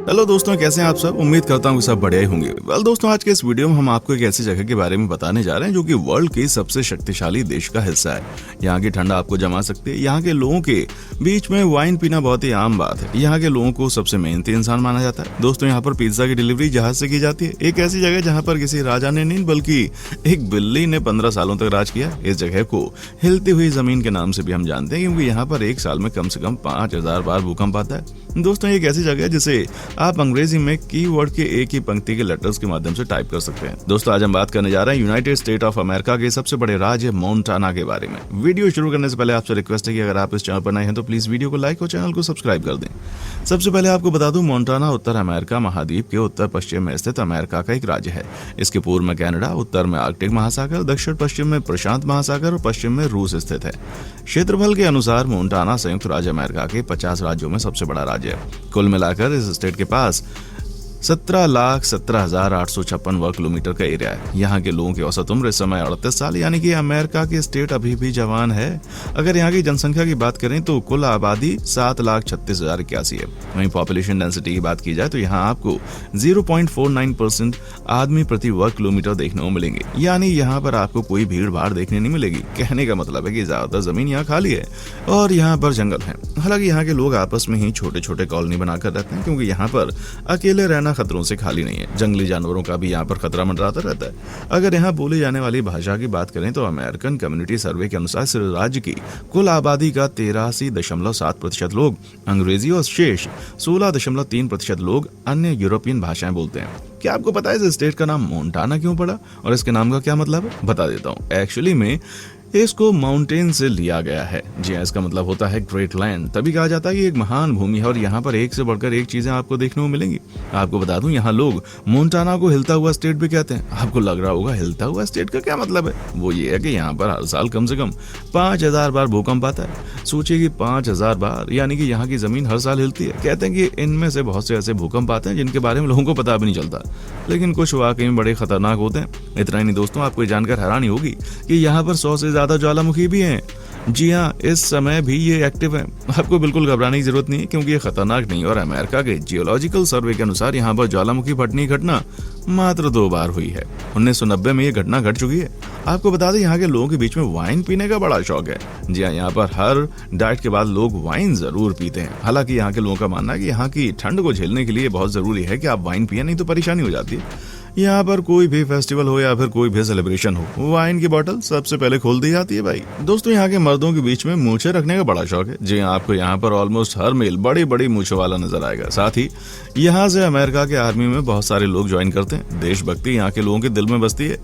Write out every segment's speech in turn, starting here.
Hello दोस्तों, कैसे हैं आप सब। उम्मीद करता हूँ कि सब बढ़िया ही होंगे। दोस्तों, आज के इस वीडियो में हम आपको एक ऐसी जगह के बारे में बताने जा रहे हैं जो कि वर्ल्ड की सबसे शक्तिशाली देश का हिस्सा है। यहाँ की ठंडा आपको जमा सकती है। यहाँ के लोगों के बीच में वाइन पीना बहुत ही आम बात है। यहाँ के लोगों को सबसे मेहनती इंसान माना जाता है। दोस्तों, यहाँ पर पिज्जा की डिलीवरी जहाज से की जाती है। एक ऐसी जगह जहाँ पर किसी राजा ने नहीं बल्कि एक बिल्ली ने 15 सालों तक राज किया। इस जगह को हिलती हुई जमीन के नाम से भी हम जानते हैं, क्योंकि यहाँ पर एक साल में कम से कम 5000 बार भूकंप आता है। दोस्तों, एक ऐसी जगह है जिसे आप अंग्रेजी में कीवर्ड के एक ही पंक्ति के लेटर्स के माध्यम से टाइप कर सकते हैं। दोस्तों, आज हम बात करने जा रहे हैं यूनाइटेड स्टेट ऑफ अमेरिका के सबसे बड़े राज्य मोंटाना के बारे में। वीडियो शुरू करने से पहले आपसे रिक्वेस्ट है कि अगर आप इस चैनल पर नए हैं तो प्लीज वीडियो को लाइक और चैनल को सब्सक्राइब कर दें। सबसे पहले आपको बता दूं, मोंटाना उत्तर अमेरिका महाद्वीप के उत्तर पश्चिम में स्थित अमेरिका का एक राज्य है। इसके पूर्व में कनाडा, उत्तर में आर्कटिक महासागर, दक्षिण पश्चिम में प्रशांत महासागर और पश्चिम में रूस स्थित है। क्षेत्रफल के अनुसार मोंटाना संयुक्त राज्य अमेरिका के 50 राज्यों में सबसे बड़ा राज्य है। कुल मिलाकर इस स्टेट के पास 17,17,856 वर्ग किलोमीटर का एरिया है। यहाँ के लोगों की औसत उम्र इस समय 38 साल, यानी कि अमेरिका के स्टेट अभी भी जवान है। अगर यहाँ की जनसंख्या की बात करें तो कुल आबादी 7,36,081 है। वहीं पॉपुलेशन डेंसिटी की बात की जाए तो यहाँ आपको 0.49% आदमी प्रति वर्ग किलोमीटर देखने को मिलेंगे, यानी यहाँ पर आपको कोई भीड़ भाड़ देखने नहीं मिलेगी। कहने का मतलब है कि ज्यादातर जमीन यहाँ खाली है और यहाँ पर जंगल है। हालांकि यहाँ के लोग आपस में ही छोटे छोटे कॉलोनी बनाकर रहते हैं, क्योंकि यहाँ पर अकेले रहना खतरों से खाली नहीं है। जंगली जानवरों का भी यहाँ पर खतरा मंडराता रहता है। अगर यहाँ बोली जाने वाली भाषा की बात करें तो अमेरिकन कम्युनिटी सर्वे के अनुसार इस राज्य की कुल आबादी का 83.7% लोग अंग्रेजी और शेष 16.3% लोग अन्य यूरोपियन भाषाएं बोलते हैं। क्या आपको पता है इस स्टेट का नाम मोंटाना क्यों पड़ा और इसके नाम का क्या मतलब है? बता देता हूँ। एक्चुअली में इसको माउंटेन से लिया गया है। जी हाँ, इसका मतलब होता है ग्रेट लैंड। तभी कहा जाता है कि एक महान भूमि है और यहाँ पर एक से बढ़कर एक चीजें आपको देखने को मिलेंगी। आपको बता दूं, यहाँ लोग मोंटाना को हिलता हुआ स्टेट भी कहते हैं। आपको लग रहा होगा हिलता हुआ स्टेट का क्या मतलब है। वो ये है कि यहाँ पर हर साल कम से कम 5000 बार भूकंप आता है। सोचिए कि 5000 बार, यानी कि यहाँ की जमीन हर साल हिलती है। कहते हैं कि इनमें से बहुत से ऐसे भूकंप आते हैं जिनके बारे में लोगों को पता भी नहीं चलता, लेकिन कुछ वाकई में बड़े खतरनाक होते हैं। इतना ही नहीं दोस्तों, आपको जानकर हैरानी होगी कि यहाँ पर 100 से ज्यादा ज्वालामुखी भी हैं। जी हाँ, इस समय भी ये एक्टिव है। आपको बिल्कुल घबराने की जरूरत नहीं है, क्योंकि ये खतरनाक नहीं। और अमेरिका के जियोलॉजिकल सर्वे के अनुसार यहाँ पर ज्वालामुखी फटने की घटना मात्र 2 बार हुई है। 1990 में ये घटना घट चुकी है। आपको बता दें, यहाँ के लोगों के बीच में वाइन पीने का बड़ा शौक है। जी हाँ, यहाँ पर हर डाइट के बाद लोग वाइन जरूर पीते हैं। हालांकि यहाँ के लोगों का मानना है कि यहाँ की ठंड को झेलने के लिए बहुत जरूरी है कि आप वाइन पिए, नहीं तो परेशानी हो जाती है। यहाँ पर कोई भी फेस्टिवल हो या फिर कोई भी सेलिब्रेशन हो, वाइन की बोतल सबसे पहले खोल दी जाती है भाई। दोस्तों, यहाँ के मर्दों के बीच में मूछें रखने का बड़ा शौक है। जी हाँ, आपको यहाँ पर ऑलमोस्ट हर मेल बड़ी बड़ी मूछों वाला नजर आएगा। साथ ही यहाँ से अमेरिका के आर्मी में बहुत सारे लोग ज्वाइन करते हैं। देशभक्ति यहाँ के लोगों के दिल में बसती है।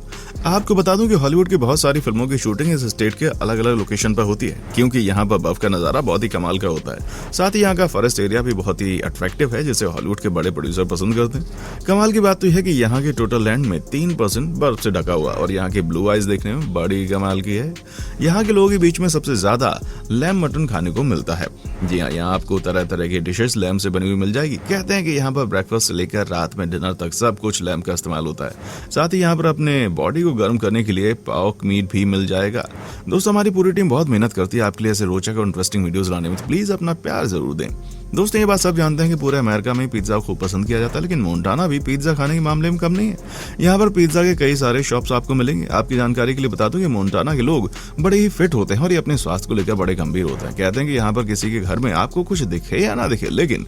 आपको बता दूं कि हॉलीवुड की बहुत सारी फिल्मों की शूटिंग इस स्टेट के अलग अलग लोकेशन पर होती है, क्योंकि यहाँ पर बर्फ का नजारा बहुत ही कमाल का होता है। साथ ही यहाँ का फॉरेस्ट एरिया भी बहुत ही अट्रैक्टिव है, जिसे हॉलीवुड के बड़े प्रोड्यूसर पसंद करते हैं। कमाल की बात तो यह है कि यहाँ के टोटल लैंड में 3% बर्फ से ढका हुआ, और यहाँ की ब्लू आइज देखने में बड़ी कमाल की है। यहाँ के लोगों के बीच में सबसे ज्यादा लैम मटन खाने को मिलता है। जी हाँ, यहाँ आपको तरह तरह की डिशेस लैम से बनी हुई मिल जाएगी। कहते हैं कि यहाँ पर ब्रेकफास्ट से लेकर रात में डिनर तक सब कुछ लैम का इस्तेमाल होता है। साथ ही यहाँ पर अपने बॉडी को गर्म करने के लिए पॉर्क मीट भी मिल जाएगा। दोस्तों, हमारी पूरी टीम बहुत मेहनत करती है आपके लिए ऐसे रोचक और इंटरेस्टिंग वीडियोस लाने में, तो प्लीज अपना प्यार जरूर दें। दोस्तों, ये बात सब जानते हैं कि पूरे अमेरिका में पिज्जा खूब पसंद किया जाता है, लेकिन मोंटाना भी पिज्जा खाने के मामले में कम नहीं है। यहाँ पर पिज्जा के कई सारे शॉप्स आपको मिलेंगे। आपकी जानकारी के लिए बता दूं कि मोंटाना के लोग बड़े ही फिट होते हैं और ये अपने स्वास्थ्य को लेकर बड़े गंभीर होते हैं। कहते हैं कि यहाँ पर किसी के घर में आपको कुछ दिखे या ना दिखे, लेकिन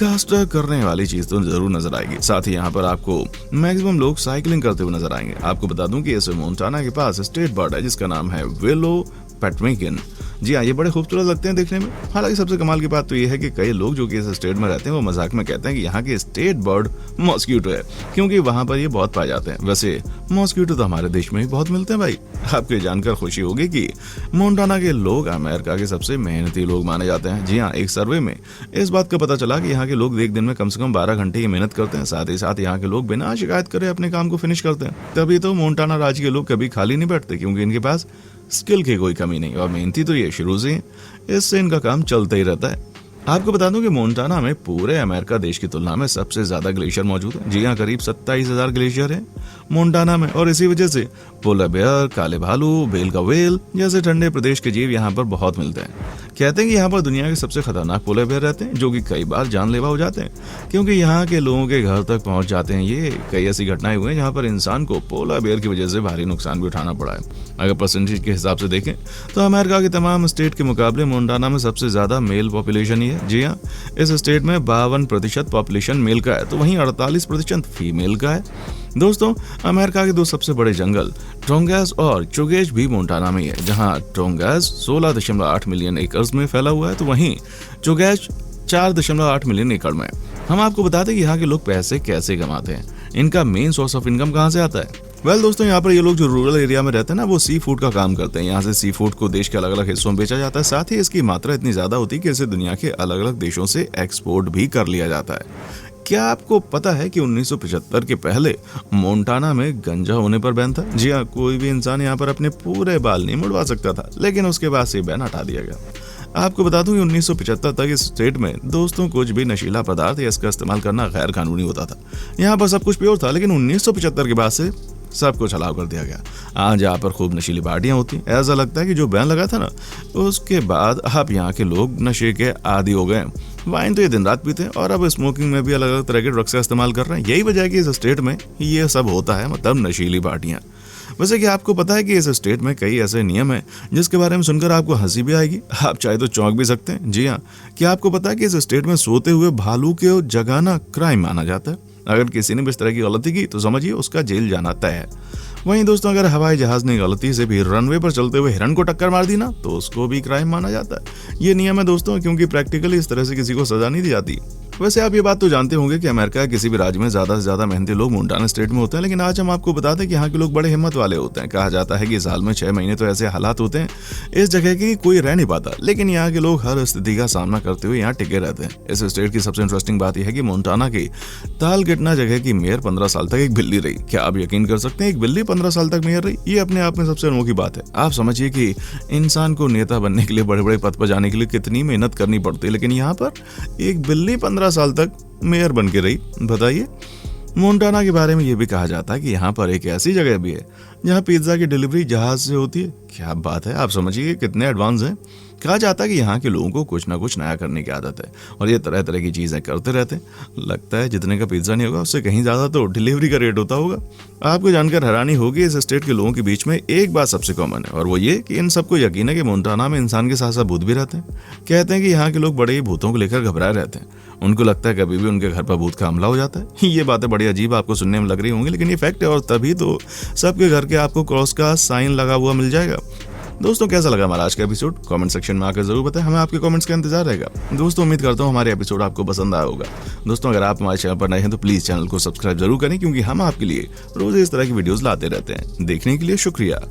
कष्ट करने वाली चीज तो जरूर नजर आएगी। साथ ही यहाँ पर आपको मैक्सिमम लोग साइकिलिंग करते हुए नजर आएंगे। आपको बता दूं कि इस मोंटाना के पास स्टेट बर्ड है जिसका नाम है विलो पैट्रिकन। जी हाँ, ये बड़े खूबसूरत लगते हैं देखने में। हालांकि सबसे कमाल की बात तो ये है कि कई लोग जो कि इस स्टेट में रहते हैं वो मजाक में कहते हैं कि यहाँ के स्टेट बर्ड मॉस्किटो है, क्योंकि वहां पर ये बहुत पाए जाते हैं। वैसे मॉस्किटो तो हमारे देश में भी बहुत मिलते हैं भाई। आपको जानकर खुशी होगी कि मोंटाना के लोग अमेरिका के सबसे मेहनती लोग माने जाते हैं। जी हाँ, एक सर्वे में इस बात का पता चला कि यहाँ के लोग एक दिन में कम से कम 12 घंटे की मेहनत करते हैं। साथ ही साथ यहाँ के लोग बिना शिकायत करे अपने काम को फिनिश करते हैं। तभी तो मोंटाना राज्य के लोग कभी खाली नहीं बैठते, क्योंकि इनके पास स्किल की कोई कमी नहीं और मेहनती तो ये शुरू से, इससे इनका काम चलता ही रहता है। आपको बता दूं कि मोंटाना में पूरे अमेरिका देश की तुलना में सबसे ज्यादा ग्लेशियर मौजूद है। जी हाँ, करीब 27,000 ग्लेशियर हैं मोंटाना में, और इसी वजह से पोलर बेयर, काले भालू, बेल का व्हेल जैसे ठंडे प्रदेश के जीव यहाँ पर बहुत मिलते हैं। कहते हैं कि यहाँ पर दुनिया के सबसे खतरनाक पोलर बेयर रहते हैं, जो कि कई बार जानलेवा हो जाते हैं क्योंकि यहाँ के लोगों के घर तक पहुंच जाते हैं। ये कई ऐसी घटनाएं हुई हैं जहाँ पर इंसान को पोलर बेयर की वजह से भारी नुकसान भी उठाना पड़ा है। अगर परसेंटेज के हिसाब से देखें तो अमेरिका के तमाम स्टेट के मुकाबले मोंटाना में सबसे ज्यादा मेल पॉपुलेशन ही है। जी हाँ, इस स्टेट में 52% पॉपुलेशन मेल का है, तो वहीं 48% फीमेल का है। दोस्तों, अमेरिका के दो सबसे बड़े जंगल टोंगास और चुगेश भी मोंटाना में है, जहां टोंगास 16.8 मिलियन एकर्स में फैला हुआ है, तो वहीं चुगेश 4.8 मिलियन एकड़ में। हम आपको बताते हैं कि यहाँ के लोग पैसे कैसे कमाते हैं, इनका मेन सोर्स ऑफ इनकम कहाँ से आता है। दोस्तों, यहाँ पर ये लोग जो रूरल एरिया में रहते हैं ना, वो सी फूड का काम करते हैं। यहाँ से सी फूड को देश के अलग अलग हिस्सों में बेचा जाता है। साथ ही इसकी मात्रा इतनी ज्यादा होती है कि इसे दुनिया के अलग अलग देशों से एक्सपोर्ट भी कर लिया जाता है। क्या आपको पता है कि 1975 के पहले मोंटाना में गंजा होने पर बैन था? जी हाँ, कोई भी इंसान यहाँ पर अपने पूरे बाल नहीं मुड़वा सकता था, लेकिन उसके बाद से बैन हटा दिया गया। आपको बता दूं कि 1975 तक इस स्टेट में दोस्तों कुछ भी नशीला पदार्थ या इसका इस्तेमाल करना गैर कानूनी होता था। यहाँ पर सब कुछ प्योर था, लेकिन 1975 के बाद से सब कुछ अलाउ कर दिया गया। आज यहाँ पर खूब नशीली पार्टियां होती हैं। ऐसा लगता है कि जो बैन लगा था ना, उसके बाद अब यहाँ के लोग नशे के आदी हो गए। वाइन तो ये दिन रात पीते हैं और अब स्मोकिंग में भी अलग अलग तरह के ड्रग्स का इस्तेमाल कर रहे हैं। यही वजह है कि इस स्टेट में ये सब होता है, मतलब नशीली पार्टियां। वैसे कि आपको पता है कि इस स्टेट में कई ऐसे नियम हैं जिसके बारे में सुनकर आपको हंसी भी आएगी, आप चाहे तो चौंक भी सकते हैं। जी हाँ, क्या आपको पता है कि इस स्टेट में सोते हुए भालू को जगाना क्राइम माना जाता है? अगर किसी ने भी इस तरह की गलती की तो समझिए उसका जेल जाना तय है। वहीं दोस्तों, अगर हवाई जहाज ने गलती से भी रनवे पर चलते हुए हिरन को टक्कर मार दी ना, तो उसको भी क्राइम माना जाता है। ये नियम है दोस्तों, क्योंकि प्रैक्टिकली इस तरह से किसी को सजा नहीं दी जाती। वैसे आप ये बात तो जानते होंगे कि अमेरिका किसी भी राज्य में ज्यादा से ज्यादा मेहनती लोग मोंटाना स्टेट में होते हैं, लेकिन आज हम आपको बताते हैं कि यहाँ के लोग बड़े हिम्मत वाले होते हैं। कहा जाता है कि साल में 6 महीने तो ऐसे हालात होते हैं इस जगह की कोई रह नहीं पाता, लेकिन यहाँ के लोग हर स्थिति का सामना करते हुए यहाँ टिके रहते हैं। इस स्टेट की सबसे इंटरेस्टिंग बात यह है कि मोंटाना की तालगिटना जगह की मेयर 15 साल तक एक बिल्ली रही। क्या आप यकीन कर सकते हैं, एक बिल्ली 15 साल तक मेयर रही? ये अपने आप में सबसे अनोखी बात है। आप समझिए कि इंसान को नेता बनने के लिए, बड़े बड़े पद पर जाने के लिए कितनी मेहनत करनी पड़ती है, लेकिन यहाँ पर एक बिल्ली 15 साल तक मेयर बन के रही। बताइए। मोंटाना के बारे में यह भी कहा जाता है कि यहाँ पर एक ऐसी जगह भी है जहाँ पिज्जा की डिलीवरी जहाज से होती है। क्या बात है, आप समझिए कितने एडवांस हैं। कहा जाता है कि यहाँ के लोगों को कुछ ना कुछ नया करने की आदत है और ये तरह तरह की चीजें करते रहते हैं। लगता है जितने का पिज्जा नहीं होगा उससे कहीं ज्यादा तो डिलीवरी का रेट होता होगा। आपको जानकर हैरानी होगी, इस स्टेट के लोगों के बीच में एक बात सबसे कॉमन है, और वो ये कि इन सबको यकीन है कि मोंटाना में इंसान के साथ साथ भूत भी रहते हैं। कहते हैं कि यहाँ के लोग बड़े ही भूतों को लेकर घबराए रहते हैं। उनको लगता है कभी भी उनके घर पर भूत का हमला हो जाता है। ये बातें बड़ी अजीब आपको सुनने में लग रही होंगी, लेकिन ये फैक्ट है, और तभी तो सबके घर के आपको क्रॉस का साइन लगा हुआ मिल जाएगा। दोस्तों, कैसा लगा हमारा आज का एपिसोड? कमेंट सेक्शन में आकर जरूर बताएं, हमें आपके कमेंट्स का इंतजार रहेगा। दोस्तों, उम्मीद करता हूं हमारे एपिसोड आपको पसंद आया होगा। दोस्तों, अगर आप हमारे चैनल पर नए हैं तो प्लीज चैनल को सब्सक्राइब जरूर करें, क्योंकि हम आपके लिए रोज इस तरह की वीडियोस लाते रहते हैं। देखने के लिए शुक्रिया।